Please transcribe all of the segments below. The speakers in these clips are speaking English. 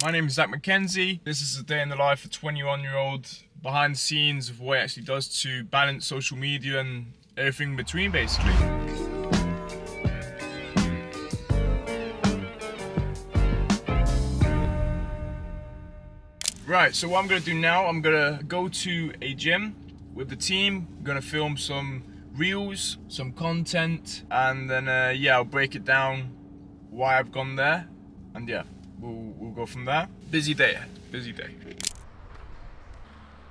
My name is Zach McKenzie. This is a day in the life of a 21-year-old, behind the scenes of what he actually does to balance social media and everything in between, basically. Right, so what I'm gonna do now, I'm gonna go to a gym with the team. I'm gonna film some reels, some content, and then I'll break it down why I've gone there, and we'll go from there. Busy day.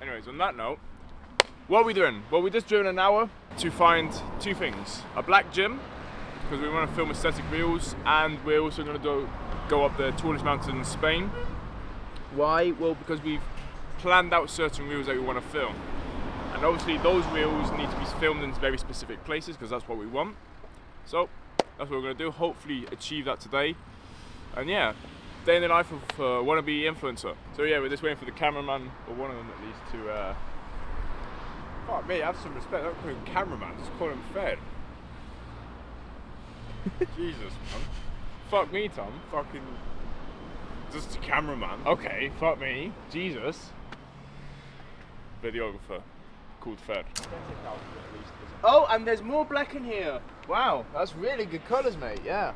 Anyways, on that note, what are we doing? Well, we just driven an hour to find two things: a black gym, because we want to film aesthetic reels, and we're also going to go up the tallest mountain in Spain. Why? Well, because we've planned out certain reels that we want to film, and obviously those reels need to be filmed in very specific places because that's what we want. So that's what we're going to do. Hopefully achieve that today. And yeah, day in the life of a wannabe influencer. So yeah, we're just waiting for the cameraman, or one of them at least, to Fuck me, have some respect. Don't call him cameraman, just call him Fed. Jesus, man. Fuck me, Tom. Fucking just a cameraman. Okay, fuck me. Jesus. Videographer called Fed. Oh, and there's more black in here. Wow, that's really good colours, mate. Yeah.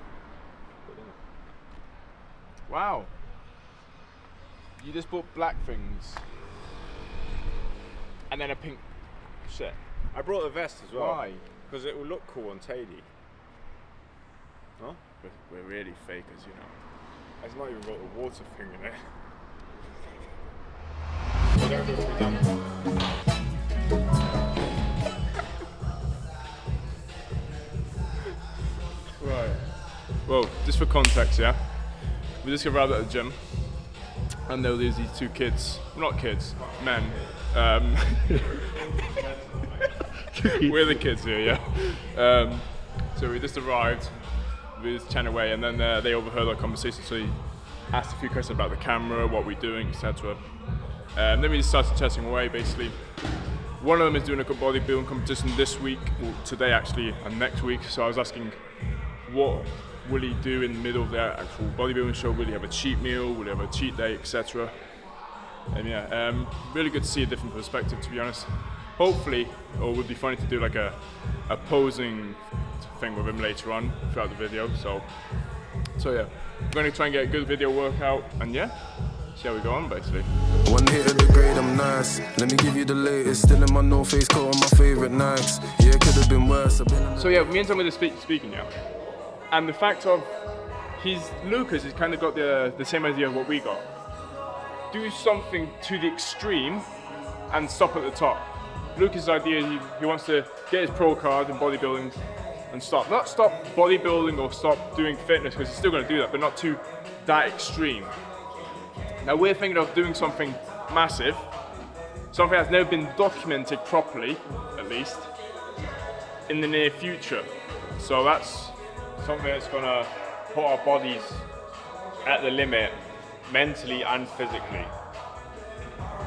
Wow. You just bought black things. And then a pink shirt. I brought a vest as well. Why? Because it will look cool on Tady. Huh? We're really fakers, you know. It's not even got the water thing in it. Right. Well, just for context, yeah? We just arrived at the gym, and there were these two kids, not kids, men. We're the kids here, yeah. So we just arrived, we just chatted away, and then they overheard our conversation, so he asked a few questions about the camera, what we're doing, etc. Then we just started chatting away, basically. One of them is doing a bodybuilding competition this week, or today actually, and next week, so I was asking, what will he do in the middle of the actual bodybuilding show? Will he have a cheat meal? Will he have a cheat day, etc.? And yeah, really good to see a different perspective, to be honest. Hopefully, or it would be funny to do like a posing thing with him later on throughout the video. So yeah, we're going to try and get a good video workout, and yeah, see how we go on, basically. One hit of the grade, I'm nice. Let me give you the latest. Still in my North Face coat on my favorite Nikes. Yeah, could have been worse. So yeah, me and Tom were just speaking now. And the fact of Lucas has kind of got the same idea of what we got. Do something to the extreme and stop at the top. Lucas' idea, he wants to get his pro card in bodybuilding and stop. Not stop bodybuilding or stop doing fitness, because he's still going to do that, but not to that extreme. Now we're thinking of doing something massive, something that's never been documented properly, at least, in the near future. So that's something that's going to put our bodies at the limit, mentally and physically.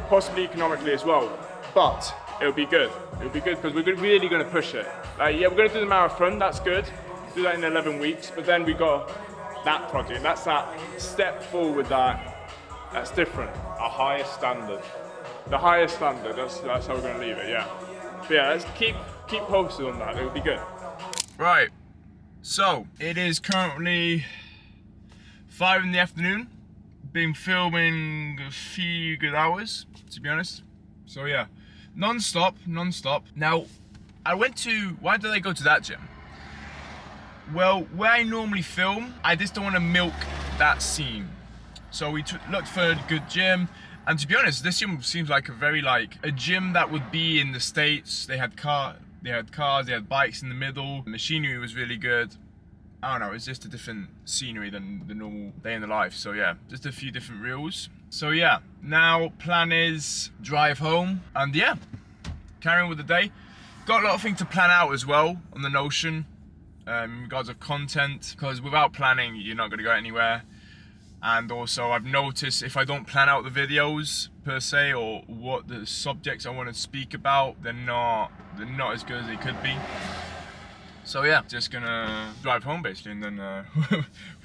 Possibly economically as well, but it'll be good. It'll be good because we're really going to push it. Yeah, we're going to do the marathon, that's good. Do that in 11 weeks, but then we got that project. That's that step forward that's different. A higher standard. The highest standard, that's how we're going to leave it, yeah. But yeah, let's keep posted on that, it'll be good. Right. So, it is currently 5 in the afternoon. Been filming a few good hours, to be honest. So yeah, non-stop. Now, why did I go to that gym? Well, where I normally film, I just don't want to milk that scene. So we looked for a good gym, and to be honest, this gym seems like a gym that would be in the States. They had cars, they had bikes in the middle. The machinery was really good. I don't know, it's just a different scenery than the normal day in the life. So yeah, just a few different reels. So yeah, now plan is drive home, and yeah, carry on with the day. Got a lot of things to plan out as well on the Notion in regards of content, because without planning, you're not gonna go anywhere. And also I've noticed if I don't plan out the videos per se, or what the subjects I want to speak about, they're not as good as they could be. So yeah, just gonna drive home basically, and then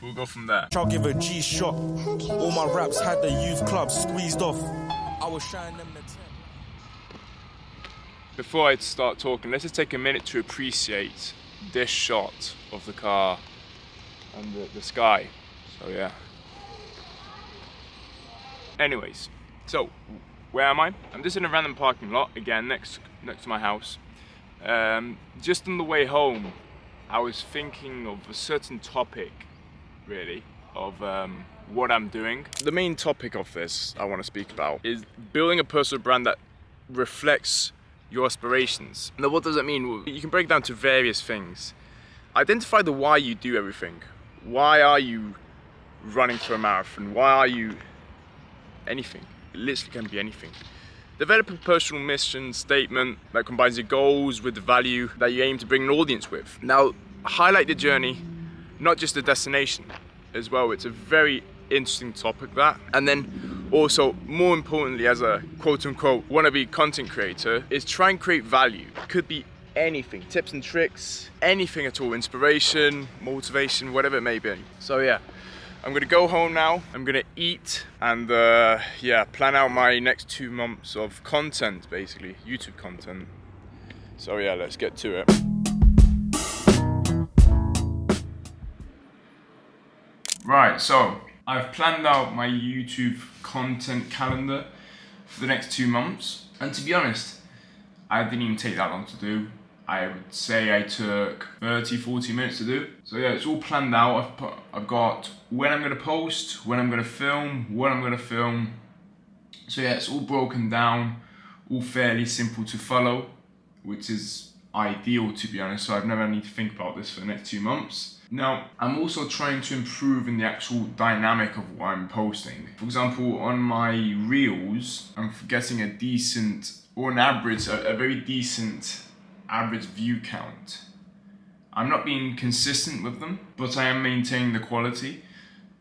we'll go from there. I'll give a G shot. All my raps had the youth club squeezed off. I was showing them the 10. Before I start talking, let's just take a minute to appreciate this shot of the car and the sky. So yeah. Anyways, so where am I? I'm just in a random parking lot again, next to my house. Just on the way home, I was thinking of a certain topic, really, of what I'm doing. The main topic of this I want to speak about is building a personal brand that reflects your aspirations. Now, what does that mean? Well, you can break it down to various things. Identify the why you do everything. Why are you running for a marathon? Why are you anything? It literally can be anything. Develop a personal mission statement that combines your goals with the value that you aim to bring an audience with. Now, highlight the journey, not just the destination as well. It's a very interesting topic, that. And then also, more importantly, as a quote-unquote wannabe content creator, is try and create value. It could be anything, tips and tricks, anything at all, inspiration, motivation, whatever it may be. So yeah. I'm gonna go home now, I'm gonna eat, and yeah, plan out my next 2 months of content, basically, YouTube content. So yeah, let's get to it. Right, so I've planned out my YouTube content calendar for the next 2 months, and to be honest, I didn't even take that long to do. I would say I took 30-40 minutes to do. So yeah, it's all planned out. I've got when I'm gonna post, when I'm gonna film, what I'm gonna film. So yeah, it's all broken down, all fairly simple to follow, which is ideal, to be honest. So I've never need to think about this for the next 2 months. Now, I'm also trying to improve in the actual dynamic of what I'm posting. For example, on my reels, I'm getting a decent, or an average, a very decent average view count. I'm not being consistent with them, but I am maintaining the quality.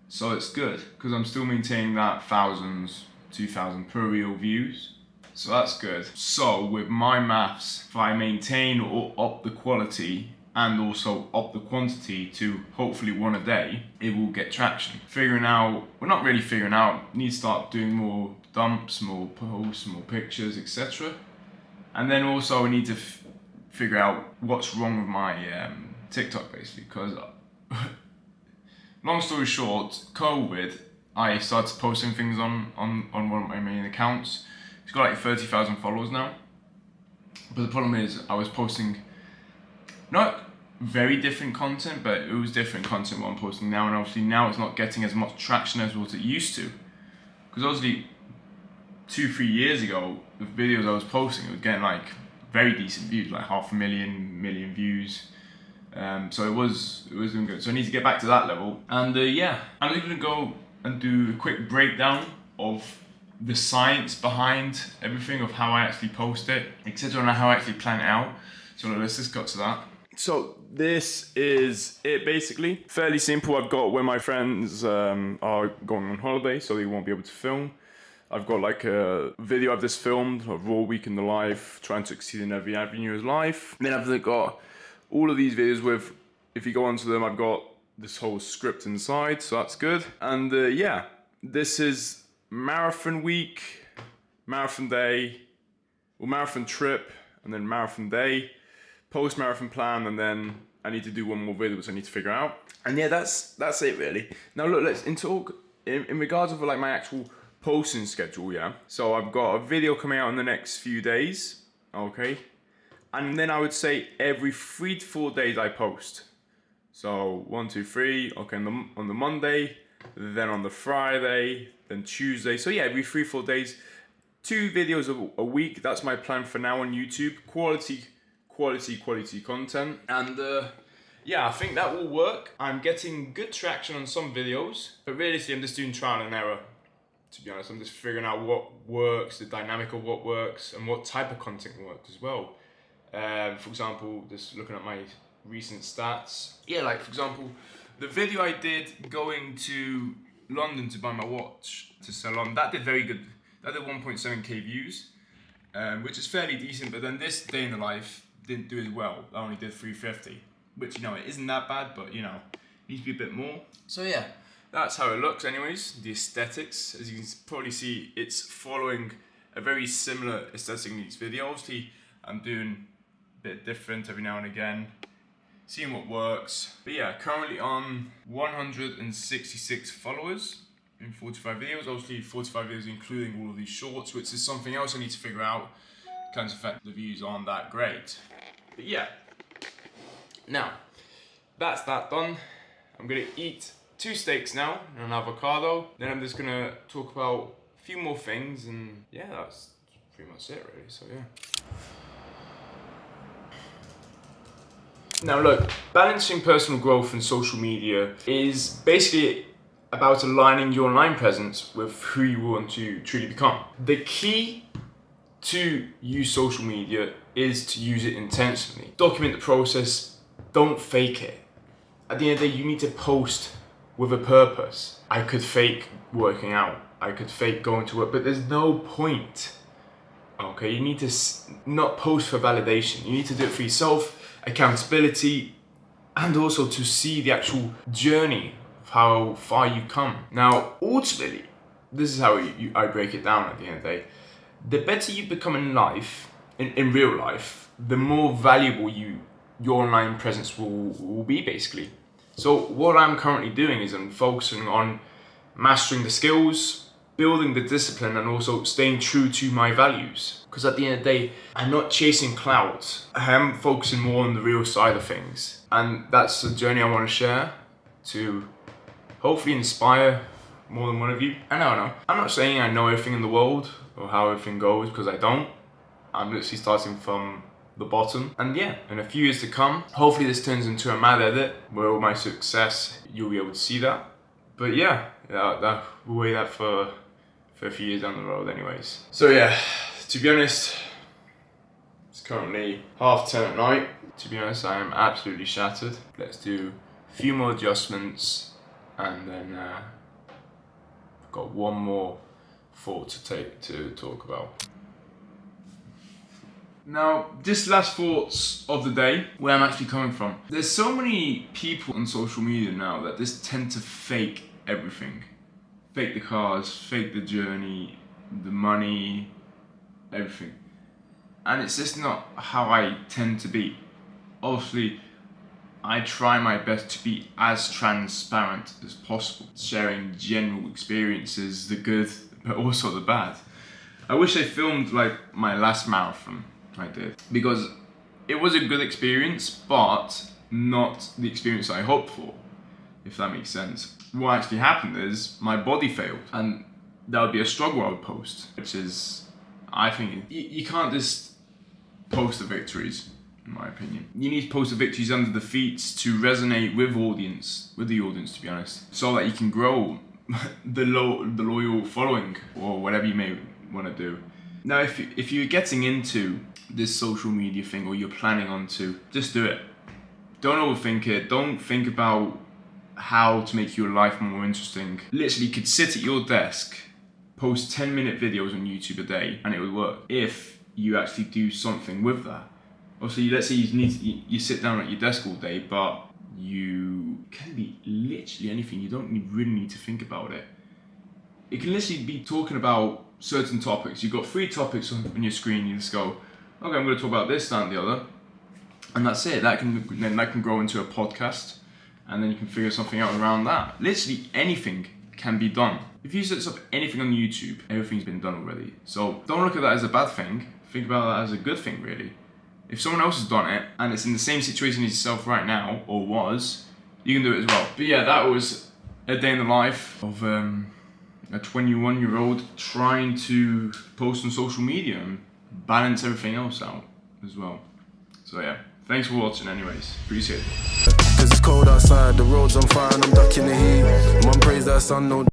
So it's good, because I'm still maintaining that 1,000, 2,000 per reel views. So that's good. So with my maths, if I maintain or up the quality and also up the quantity to hopefully 1 a day, it will get traction. Figuring out, well, not really figuring out, need to start doing more dumps, more posts, more pictures, etc. And then also I need to figure out what's wrong with my TikTok, basically, because long story short, COVID, I started posting things on one of my main accounts. It's got like 30,000 followers now, but the problem is I was posting not very different content, but it was different content what I'm posting now, and obviously now it's not getting as much traction as what it used to, because obviously 2-3 years ago the videos I was posting, it was getting like very decent views, like 500,000 views. So it was doing good. So I need to get back to that level. And yeah, I'm just gonna go and do a quick breakdown of the science behind everything, of how I actually post it, etc., and how I actually plan it out. So let's just go to that. So this is it, basically. Fairly simple. I've got when my friends are going on holiday, so they won't be able to film. I've got like a video I've just filmed, a raw week in the life, trying to succeed in every avenue of life. Then I've got all of these videos with, if you go onto them, I've got this whole script inside, so that's good. And yeah, this is marathon week, marathon day, or marathon trip, and then marathon day, post-marathon plan, and then I need to do one more video which I need to figure out. And yeah, that's it really. Now look, let's talk in regards of like my actual posting schedule, yeah. So I've got a video coming out in the next few days, okay? And then I would say every 3 to 4 days I post. So 1, 2, 3, okay, on the Monday, then on the Friday, then Tuesday. So yeah, every 3, 4 days, 2 videos a week. That's my plan for now on YouTube. Quality content. And yeah, I think that will work. I'm getting good traction on some videos, but realistically I'm just doing trial and error. To be honest, I'm just figuring out what works, the dynamic of what works, and what type of content works as well. For example, just looking at my recent stats. Yeah, like for example, the video I did going to London to buy my watch to sell on, that did very good. That did 1.7k views, which is fairly decent, but then this day in the life didn't do as well. That only did 350. which, you know, it isn't that bad, but, you know, needs to be a bit more. So yeah, that's how it looks anyways, the aesthetics. As you can probably see, it's following a very similar aesthetic in each video. Obviously, I'm doing a bit different every now and again, seeing what works. But yeah, currently on 166 followers in 45 videos. Obviously 45 videos including all of these shorts, which is something else I need to figure out. Kind of affect the views aren't that great. But yeah, now that's that done. I'm gonna eat 2 steaks now and an avocado. Then I'm just gonna talk about a few more things, and yeah, that's pretty much it really, so yeah. Now look, balancing personal growth and social media is basically about aligning your online presence with who you want to truly become. The key to use social media is to use it intentionally. Document the process, don't fake it. At the end of the day, you need to post with a purpose. I could fake working out, I could fake going to work, but there's no point. Okay, you need to not post for validation. You need to do it for yourself, accountability, and also to see the actual journey of how far you've come. Now, ultimately, this is how I break it down at the end of the day. The better you become in life, in real life, the more valuable your online presence will be, basically. So what I'm currently doing is I'm focusing on mastering the skills, building the discipline, and also staying true to my values. Because at the end of the day, I'm not chasing clouds. I am focusing more on the real side of things. And that's the journey I want to share to hopefully inspire more than one of you. I don't know. I'm not saying I know everything in the world or how everything goes, because I don't. I'm literally starting from the bottom. And yeah, in a few years to come, hopefully this turns into a mad edit where all my success, you'll be able to see that. But yeah, we'll wait that for a few years down the road anyways. So yeah, to be honest, it's currently 10:30 at night. To be honest, I am absolutely shattered. Let's do a few more adjustments, and then I've got one more thought to talk about. Now, just last thoughts of the day, where I'm actually coming from. There's so many people on social media now that just tend to fake everything. Fake the cars, fake the journey, the money, everything. And it's just not how I tend to be. Obviously, I try my best to be as transparent as possible, sharing general experiences, the good, but also the bad. I wish I filmed like my last marathon. I did, because it was a good experience, but not the experience I hoped for, if that makes sense. What actually happened is my body failed, and that would be a struggle I would post, which is, I think, you can't just post the victories, in my opinion. You need to post the victories and the defeats to resonate with the audience, to be honest, so that you can grow the loyal following, or whatever you may want to do. Now, if you're getting into this social media thing, or you're planning on to, just do it. Don't overthink it. Don't think about how to make your life more interesting. Literally, you could sit at your desk, post 10-minute videos on YouTube a day, and it would work if you actually do something with that. Obviously, let's say you sit down at your desk all day, but you can be literally anything. You don't really need to think about it. It can literally be talking about certain topics. You've got 3 topics on your screen. You just go, okay, I'm going to talk about this, that, and the other, and that's it. That can grow into a podcast, and then you can figure something out around that. Literally anything can be done. If you search up anything on YouTube, everything's been done already. So don't look at that as a bad thing. Think about that as a good thing, really. If someone else has done it, and it's in the same situation as yourself right now, or was, you can do it as well. But yeah, that was a day in the life of a 21-year-old trying to post on social media and balance everything else out as well. So yeah, thanks for watching anyways, appreciate it. Cause it's cold outside, the road's on fire and I'm ducking the heat. Mum prays that sun, no